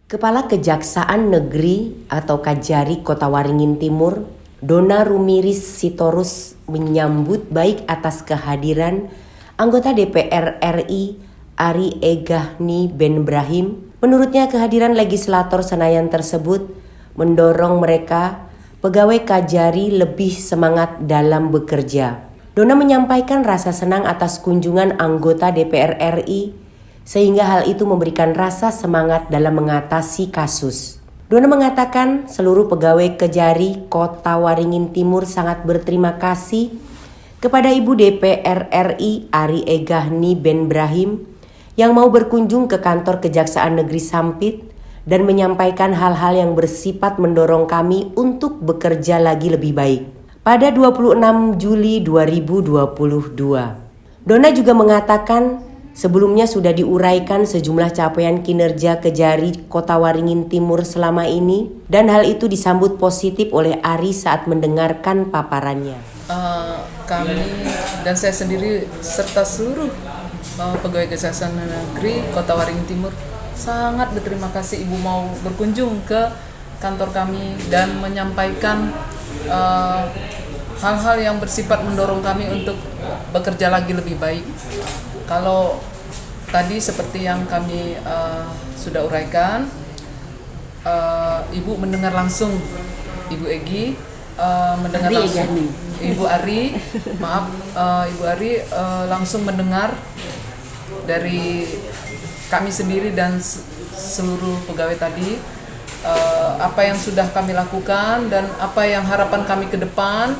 Kepala Kejaksaan Negeri atau Kajari Kota Waringin Timur, Donna Rumiris Sitorus menyambut baik atas kehadiran anggota DPR RI Arie Ghani Ben Brahim. Menurutnya kehadiran legislator Senayan tersebut mendorong mereka pegawai Kajari lebih semangat dalam bekerja. Donna menyampaikan rasa senang atas kunjungan anggota DPR RI sehingga hal itu memberikan rasa semangat dalam mengatasi kasus. Donna mengatakan seluruh pegawai Kejari Kota Waringin Timur sangat berterima kasih kepada Ibu DPR RI Arie Ghani Ben Brahim yang mau berkunjung ke kantor Kejaksaan Negeri Sampit dan menyampaikan hal-hal yang bersifat mendorong kami untuk bekerja lagi lebih baik. Pada 26 Juli 2022, Donna juga mengatakan sebelumnya sudah diuraikan sejumlah capaian kinerja Kejari Kota Waringin Timur selama ini dan hal itu disambut positif oleh Arie saat mendengarkan paparannya. Kami dan saya sendiri serta seluruh pegawai Kejaksaan Negeri Kota Waringin Timur sangat berterima kasih Ibu mau berkunjung ke kantor kami dan menyampaikan hal-hal yang bersifat mendorong kami untuk bekerja lagi lebih baik. Kalau tadi seperti yang kami sudah uraikan, Ibu mendengar langsung, Ibu Egi mendengar langsung, Ibu Arie, Ibu Arie langsung mendengar dari kami sendiri dan seluruh pegawai tadi apa yang sudah kami lakukan dan apa yang harapan kami ke depan.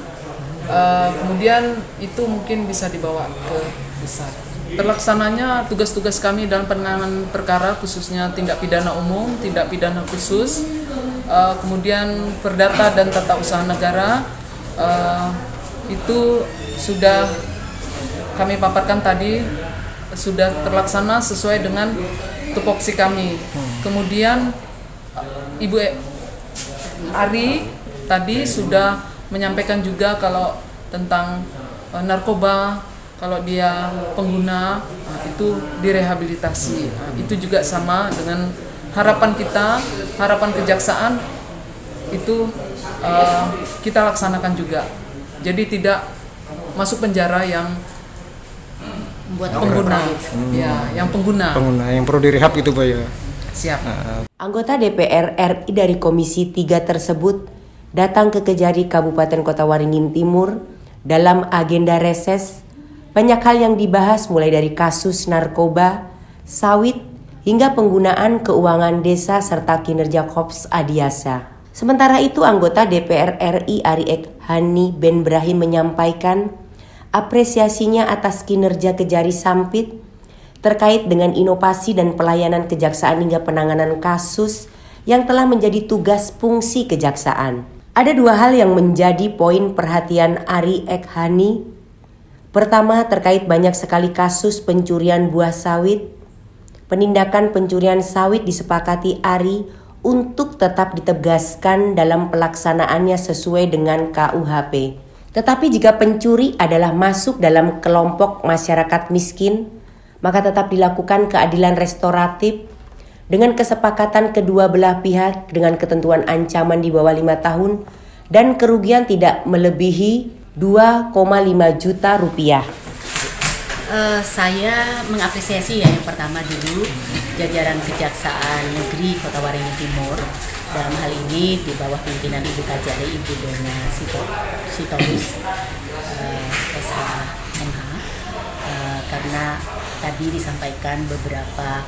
Kemudian itu mungkin bisa dibawa ke pusat. Terlaksananya tugas-tugas kami dalam penanganan perkara khususnya tindak pidana umum, tindak pidana khusus, kemudian perdata dan tata usaha negara, itu sudah kami paparkan tadi, sudah terlaksana sesuai dengan tupoksi kami. Kemudian Ibu Arie tadi sudah menyampaikan juga kalau tentang narkoba, kalau dia pengguna itu direhabilitasi. Itu juga sama dengan harapan kita, harapan kejaksaan itu kita laksanakan juga. Jadi tidak masuk penjara yang pengguna, yang pengguna yang perlu direhab itu Pak ya. Siap. Anggota DPR RI dari Komisi 3 tersebut datang ke Kejari Kabupaten Kota Waringin Timur dalam agenda reses. Banyak hal yang dibahas mulai dari kasus narkoba, sawit, hingga penggunaan keuangan desa serta kinerja Korps Adiasa. Sementara itu anggota DPR RI Arie Ghani Ben Brahim menyampaikan apresiasinya atas kinerja Kejari Sampit terkait dengan inovasi dan pelayanan kejaksaan hingga penanganan kasus yang telah menjadi tugas fungsi kejaksaan. Ada dua hal yang menjadi poin perhatian Arie Ghani. Pertama, terkait banyak sekali kasus pencurian buah sawit. Penindakan pencurian sawit disepakati Arie untuk tetap ditegaskan dalam pelaksanaannya sesuai dengan KUHP. Tetapi jika pencuri adalah masuk dalam kelompok masyarakat miskin, maka tetap dilakukan keadilan restoratif dengan kesepakatan kedua belah pihak dengan ketentuan ancaman di bawah 5 tahun dan kerugian tidak melebihi 2,5 juta rupiah. Saya mengapresiasi yang pertama dulu jajaran Kejaksaan Negeri Kota Waringin Timur dalam hal ini di bawah pimpinan Ibu Kajari Ibu Donna Sitorus SHMH, karena tadi disampaikan beberapa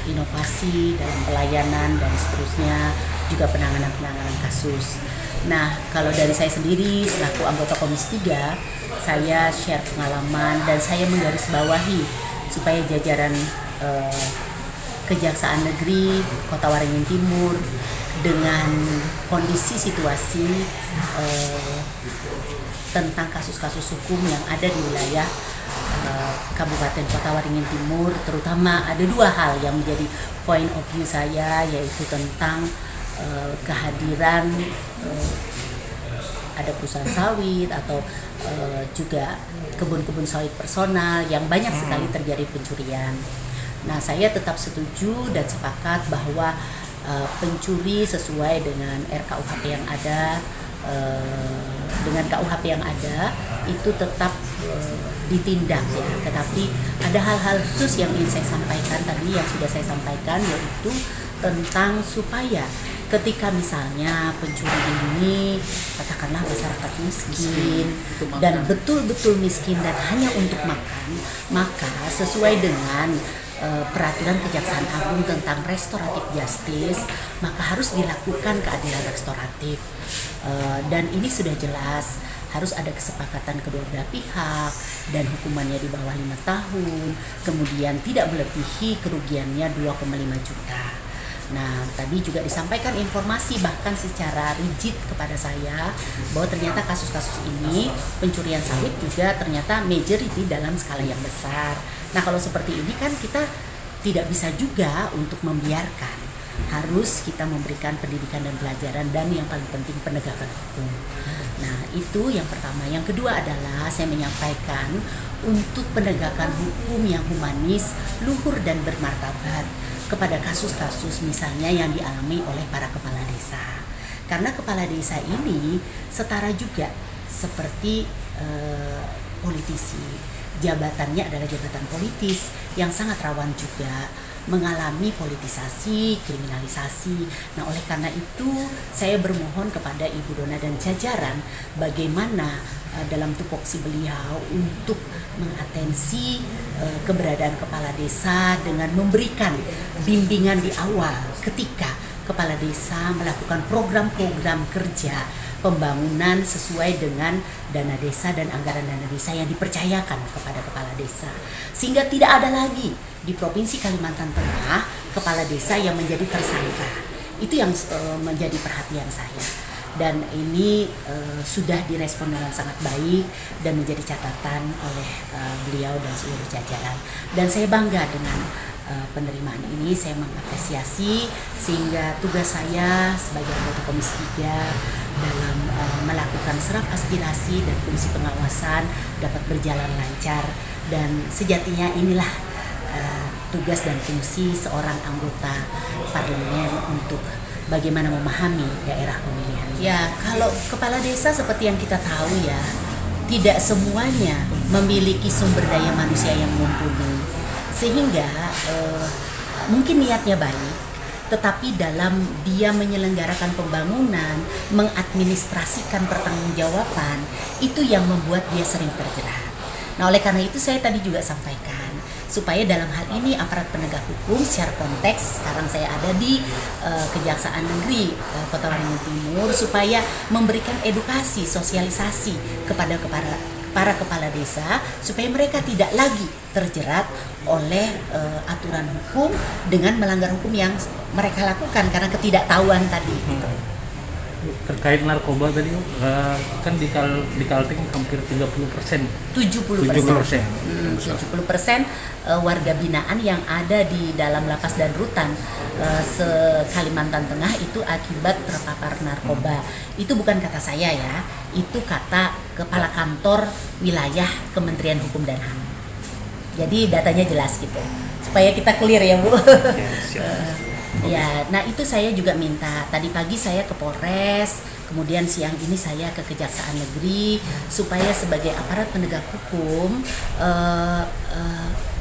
inovasi dalam pelayanan dan seterusnya, juga penanganan kasus. Nah, kalau dari saya sendiri selaku anggota Komisi 3, saya share pengalaman dan saya menggarisbawahi supaya jajaran Kejaksaan Negeri Kota Waringin Timur dengan kondisi situasi tentang kasus-kasus hukum yang ada di wilayah Kabupaten Kota Waringin Timur, terutama ada dua hal yang menjadi point of view saya, yaitu tentang kehadiran ada perusahaan sawit atau juga kebun-kebun sawit personal yang banyak sekali terjadi pencurian. Nah, saya tetap setuju dan sepakat bahwa pencuri sesuai dengan RKUHP yang ada, dengan KUHP yang ada itu tetap ditindak ya. Tetapi ada hal-hal khusus yang ingin saya sampaikan tadi, yang sudah saya sampaikan, yaitu tentang supaya ketika misalnya pencuri ini katakanlah masyarakat miskin dan betul-betul miskin dan hanya untuk makan, maka sesuai dengan peraturan Kejaksaan Agung tentang restoratif justice, maka harus dilakukan keadilan restoratif. Dan ini sudah jelas harus ada kesepakatan kedua belah pihak dan hukumannya di bawah 5 tahun, kemudian tidak melebihi kerugiannya 2,5 juta. Nah, tadi juga disampaikan informasi bahkan secara rigid kepada saya bahwa ternyata kasus-kasus ini pencurian sawit juga ternyata majority dalam skala yang besar. Nah, kalau seperti ini kan kita tidak bisa juga untuk membiarkan. Harus kita memberikan pendidikan dan pelajaran dan yang paling penting penegakan hukum. Nah, itu yang pertama. Yang kedua adalah saya menyampaikan untuk penegakan hukum yang humanis, luhur dan bermartabat kepada kasus-kasus misalnya yang dialami oleh para kepala desa. Karena kepala desa ini setara juga seperti politisi. Jabatannya adalah jabatan politis yang sangat rawan juga mengalami politisasi, kriminalisasi. Nah, oleh karena itu saya bermohon kepada Ibu Dona dan jajaran bagaimana dalam tupoksi beliau untuk mengatensi keberadaan kepala desa dengan memberikan bimbingan di awal ketika kepala desa melakukan program-program kerja pembangunan sesuai dengan dana desa dan anggaran dana desa yang dipercayakan kepada kepala desa, sehingga tidak ada lagi di Provinsi Kalimantan Tengah kepala desa yang menjadi tersangka. Itu yang menjadi perhatian saya, dan ini sudah direspon dengan sangat baik dan menjadi catatan oleh beliau dan seluruh jajaran, dan saya bangga dengan penerimaan ini. Saya mengapresiasi sehingga tugas saya sebagai anggota Komisi 3 dalam melakukan serap aspirasi dan fungsi pengawasan dapat berjalan lancar, dan sejatinya inilah tugas dan fungsi seorang anggota parlemen untuk bagaimana memahami daerah pemilihan. Ya, kalau kepala desa seperti yang kita tahu ya, tidak semuanya memiliki sumber daya manusia yang mumpuni, sehingga mungkin niatnya baik, tetapi dalam dia menyelenggarakan pembangunan, mengadministrasikan pertanggungjawaban, itu yang membuat dia sering terjerat. Nah, oleh karena itu saya tadi juga sampaikan, supaya dalam hal ini aparat penegak hukum secara konteks, sekarang saya ada di Kejaksaan Negeri Kota Waringin Timur, supaya memberikan edukasi, sosialisasi kepada para kepala desa supaya mereka tidak lagi terjerat oleh aturan hukum dengan melanggar hukum yang mereka lakukan karena ketidaktahuan tadi. Terkait narkoba tadi kan di Kalteng hampir 30%. 70%. 70% warga binaan yang ada di dalam lapas dan rutan se-Kalimantan Tengah itu akibat terpapar narkoba. Itu bukan kata saya ya, itu kata Kepala Kantor Wilayah Kementerian Hukum dan HAM. Jadi datanya jelas gitu, supaya kita clear ya Bu. Ya, nah itu saya juga minta, tadi pagi saya ke Polres, kemudian siang ini saya ke Kejaksaan Negeri, supaya sebagai aparat penegak hukum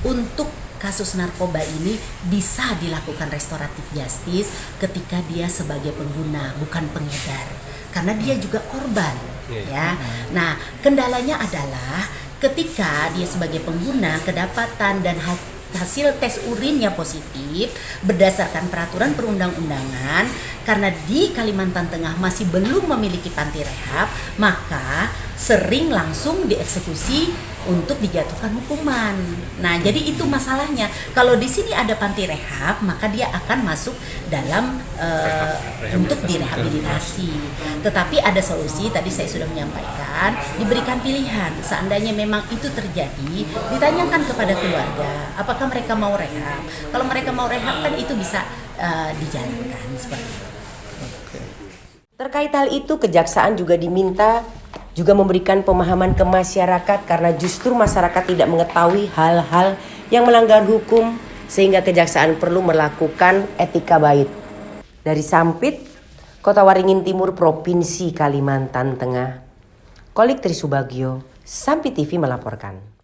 untuk kasus narkoba ini bisa dilakukan restoratif justice ketika dia sebagai pengguna, bukan pengedar, karena dia juga korban, ya. Nah, kendalanya adalah ketika dia sebagai pengguna kedapatan dan hasil tes urinnya positif berdasarkan peraturan perundang-undangan, karena di Kalimantan Tengah masih belum memiliki panti rehab, maka sering langsung dieksekusi untuk dijatuhkan hukuman. Nah, jadi itu masalahnya. Kalau di sini ada panti rehab, maka dia akan masuk dalam untuk direhabilitasi. Tetapi ada solusi, tadi saya sudah menyampaikan, diberikan pilihan. Seandainya memang itu terjadi, ditanyakan kepada keluarga, apakah mereka mau rehab. Kalau mereka mau rehab kan itu bisa dijalankan seperti itu. Terkait hal itu, Kejaksaan juga diminta juga memberikan pemahaman ke masyarakat karena justru masyarakat tidak mengetahui hal-hal yang melanggar hukum sehingga kejaksaan perlu melakukan etika baik. Dari Sampit, Kota Waringin Timur, Provinsi Kalimantan Tengah, Kolik Trisubagio, Sampit TV melaporkan.